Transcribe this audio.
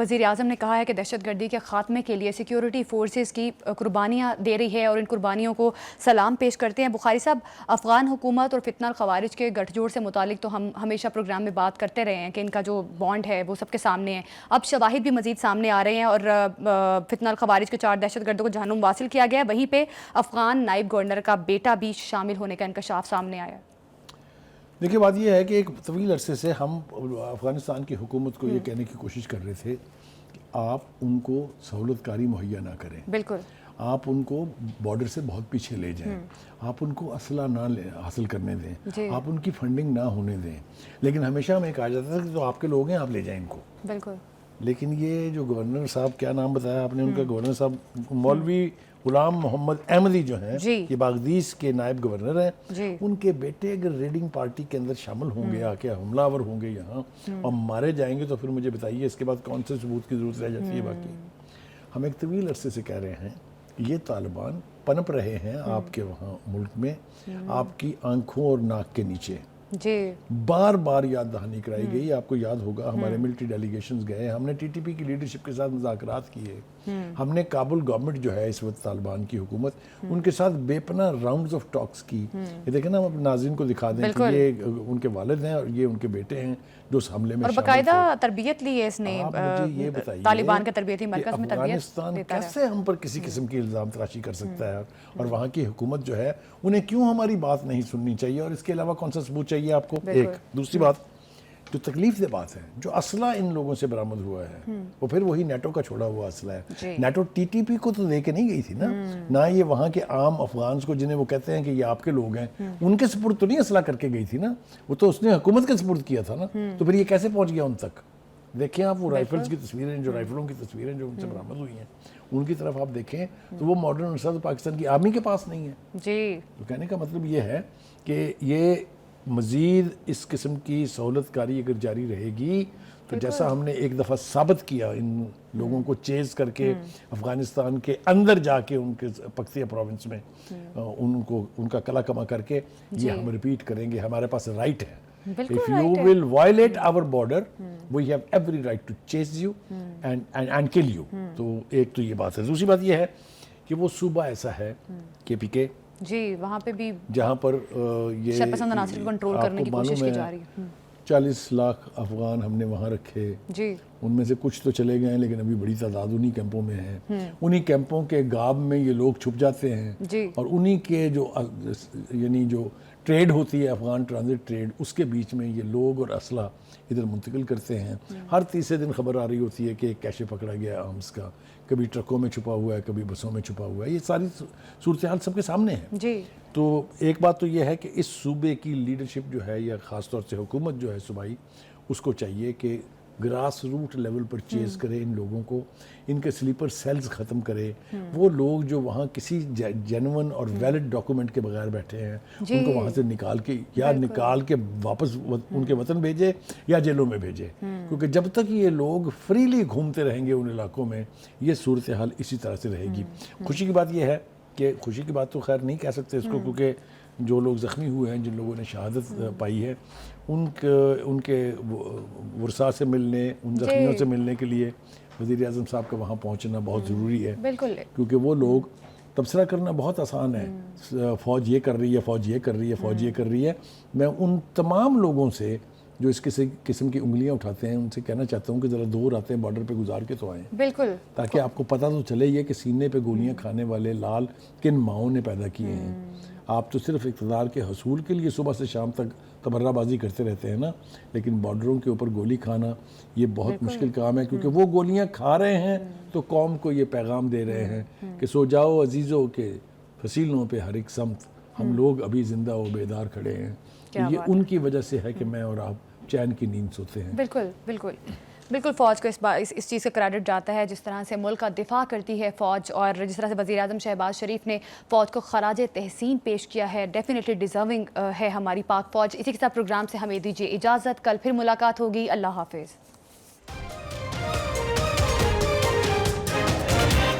وزیر اعظم نے کہا ہے کہ دہشت گردی کے خاتمے کے لیے سیکیورٹی فورسز کی قربانیاں دے رہی ہے اور ان قربانیوں کو سلام پیش کرتے ہیں. بخاری صاحب, افغان حکومت اور فتنہ الخوارج کے گٹھ جوڑ سے متعلق تو ہم ہمیشہ پروگرام میں بات کرتے رہے ہیں کہ ان کا جو بانڈ ہے وہ سب کے سامنے ہے. اب شواہد بھی مزید سامنے آ رہے ہیں اور فتنہ الخوارج کے 4 دہشت گردوں کو جہنم واصل کیا گیا ہے. وہیں پہ افغان نائب گورنر کا بیٹا بھی شامل ہونے کا انکشاف سامنے آیا ہے. دیکھیے بات یہ ہے کہ ایک طویل عرصے سے ہم افغانستان کی حکومت کو یہ کہنے کی کوشش کر رہے تھے کہ آپ ان کو سہولت کاری مہیا نہ کریں. بالکل. آپ ان کو بارڈر سے بہت پیچھے لے جائیں, آپ ان کو اسلحہ نہ حاصل کرنے دیں, آپ ان کی فنڈنگ نہ ہونے دیں. لیکن ہمیشہ ہمیں کہا جاتا تھا کہ جو آپ کے لوگ ہیں آپ لے جائیں ان کو. بالکل. لیکن یہ جو گورنر صاحب, کیا نام بتایا آپ نے ان کا, گورنر صاحب مولوی غلام محمد احمدی جو ہیں, یہ باغدیس کے نائب گورنر ہیں, ان کے بیٹے اگر ریڈنگ پارٹی کے اندر شامل ہوں گے, آ کے حملہ آور ہوں گے یہاں اور مارے جائیں گے, تو پھر مجھے بتائیے اس کے بعد کون سے ثبوت کی ضرورت رہ جاتی ہے باقی. ہم ایک طویل عرصے سے کہہ رہے ہیں یہ طالبان پنپ رہے ہیں آپ کے وہاں ملک میں, آپ کی آنکھوں اور ناک کے نیچے. بار بار یاد دہانی کرائی گئی. آپ کو یاد ہوگا ہمارے ملٹری ڈیلیگیشنز گئے, ہم نے ٹی پی کی لیڈرشپ کے ساتھ مذاکرات کیے, ہم نے کابل گورنمنٹ جو ہے اس وقت طالبان کی حکومت, ان کے ساتھ بے پناہ راؤنڈز آف ٹاکس کی. یہ دیکھیں نا, ہم اپنے ناظرین کو دکھا دیں کہ یہ ان کے والد ہیں اور یہ ان کے بیٹے ہیں جو اس حملے میں اور باقاعدہ تربیت لی ہے اس نے. یہ بتائیے طالبان کا تربیتی مرکز میں تربیت افغانستان کیسے ہم پر کسی قسم کی الزام تراشی کر سکتا ہے, اور وہاں کی حکومت جو ہے انہیں کیوں ہماری بات نہیں سننی چاہیے, اور اس کے علاوہ کون سا ثبوت چاہیے آپ کو. ایک دوسری بات جو تکلیف دہ بات ہے, جو اسلحہ ان لوگوں سے برآمد ہوا ہے وہ پھر وہی نیٹو کا چھوڑا ہوا اسلحہ ہے. نیٹو ٹی پی کو تو دے کے نہیں گئی تھی نا, نہ یہ وہاں کے عام افغانز کو جنہیں وہ کہتے ہیں کہ یہ آپ کے لوگ ہیں, ان کے سپرد تو نہیں اسلحہ کر کے گئی تھی نا, وہ تو اس نے حکومت کے سپرد کیا تھا نا. تو پھر یہ کیسے پہنچ گیا ان تک؟ دیکھیں آپ وہ رائفلز کی تصویریں, جو رائفلوں کی تصویریں جو ان سے برآمد ہوئی ہیں, ان کی طرف آپ دیکھیں تو وہ ماڈرن اسلحہ پاکستان کی آرمی کے پاس نہیں ہے. تو کہنے کا مطلب یہ ہے کہ یہ مزید اس قسم کی سہولت کاری اگر جاری رہے گی تو جیسا ہم نے ایک دفعہ ثابت کیا ان لوگوں کو چیز کر کے افغانستان کے اندر جا کے ان کے پختیا پروونس میں ان کا کلا کما کر کے, یہ ہم ریپیٹ کریں گے. ہمارے پاس رائٹ ہے. If you will violate our border, we have every right to chase you and kill you. تو ایک تو یہ بات ہے. دوسری بات یہ ہے کہ وہ صوبہ ایسا ہے KPK, وہاں پہ بھی جہاں پر یہ شرپسند عناصر کو کنٹرول کرنے کی کوشش کی جا رہی ہے. 40 لاکھ افغان ہم نے وہاں رکھے, ان میں سے کچھ تو چلے گئے ہیں لیکن ابھی بڑی تعداد انہی کیمپوں میں ہے. انہی کیمپوں کے غاب میں یہ لوگ چھپ جاتے ہیں, اور انہی کے جو یعنی جو ٹریڈ ہوتی ہے, افغان ٹرانزٹ ٹریڈ, اس کے بیچ میں یہ لوگ اور اسلحہ ادھر منتقل کرتے ہیں. ہر تیسرے دن خبر آ رہی ہوتی ہے کہ ایک کیشے پکڑا گیا آرمز کا, کبھی ٹرکوں میں چھپا ہوا ہے, کبھی بسوں میں چھپا ہوا ہے. یہ ساری صورتحال سب کے سامنے ہے. تو ایک بات تو یہ ہے کہ اس صوبے کی لیڈرشپ جو ہے, یا خاص طور سے حکومت جو ہے صوبائی, اس کو چاہیے کہ گراس روٹ لیول پر چیز کرے ان لوگوں کو, ان کے سلیپر سیلز ختم کرے. وہ لوگ جو وہاں کسی جینون اور ویلڈ ڈاکومنٹ کے بغیر بیٹھے ہیں, ان کو وہاں سے نکال کے واپس ان کے وطن بھیجے یا جیلوں میں بھیجے. کیونکہ جب تک یہ لوگ فریلی گھومتے رہیں گے ان علاقوں میں, یہ صورتحال اسی طرح سے رہے گی. خوشی کی بات یہ ہے کہ, خوشی کی بات تو خیر نہیں کہہ سکتے اس کو, کیونکہ جو لوگ زخمی ہوئے ہیں, جن لوگوں نے شہادت پائی ہے, ان کے ورثاء سے ملنے, ان زخمیوں سے ملنے کے لیے وزیر اعظم صاحب کا وہاں پہنچنا بہت ضروری ہے. کیونکہ وہ لوگ, تبصرہ کرنا بہت آسان ہے, فوج یہ کر رہی ہے, فوج یہ کر رہی ہے, فوج یہ کر رہی ہے. میں ان تمام لوگوں سے جو اس قسم کی انگلیاں اٹھاتے ہیں, ان سے کہنا چاہتا ہوں کہ ذرا دور آتے ہیں, بارڈر پہ گزار کے تو آئیں, تاکہ آپ کو پتہ تو چلے یہ کہ سینے پہ گولیاں کھانے والے لال کن ماؤں نے پیدا کیے ہیں. آپ تو صرف اقتدار کے حصول کے لیے صبح سے شام تک تبرہ بازی کرتے رہتے ہیں نا, لیکن بارڈروں کے اوپر گولی کھانا یہ بہت مشکل کام ہے. کیونکہ وہ گولیاں کھا رہے ہیں تو قوم کو یہ پیغام دے رہے ہیں کہ سو جاؤ عزیزوں کے فصیلوں پہ ہر ایک سمت, ہم لوگ ابھی زندہ و بیدار کھڑے ہیں. یہ ان کی وجہ سے ہے کہ میں اور آپ چین کی نیند سوتے ہیں. بالکل فوج کو اس چیز کا کریڈٹ جاتا ہے, جس طرح سے ملک کا دفاع کرتی ہے فوج, اور جس طرح سے وزیر اعظم شہباز شریف نے فوج کو خراج تحسین پیش کیا ہے. ڈیفینیٹلی ڈیزرونگ ہے ہماری پاک فوج. اسی کے ساتھ پروگرام سے ہمیں دیجیے اجازت, کل پھر ملاقات ہوگی. اللہ حافظ.